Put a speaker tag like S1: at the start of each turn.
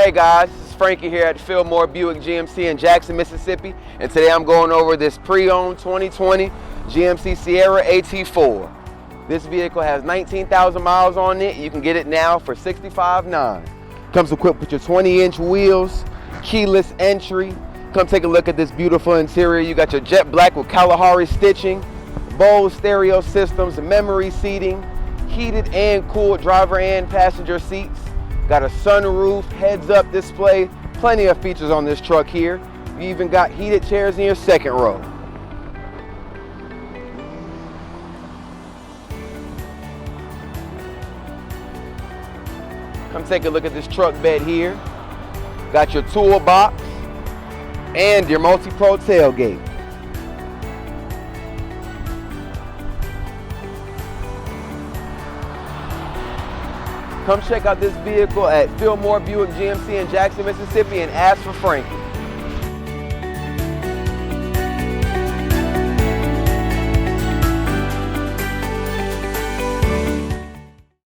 S1: Hey guys, this is Frankie here at Fillmore Buick GMC in Jackson, Mississippi, and today I'm going over this pre-owned 2020 GMC Sierra AT4. This vehicle has 19,000 miles on it. You can get it now for $65,900. Comes equipped with your 20-inch wheels, keyless entry. Come take a look at this beautiful interior. You got your jet black with Kalahari stitching, Bose stereo systems, memory seating, heated and cooled driver and passenger seats. Got a sunroof, heads-up display, plenty of features on this truck here. You even got heated chairs in your second row. Come take a look at this truck bed here. Got your toolbox and your multi-pro tailgate. Come check out this vehicle at Fillmore Buick GMC in Jackson, Mississippi and ask for Frankie.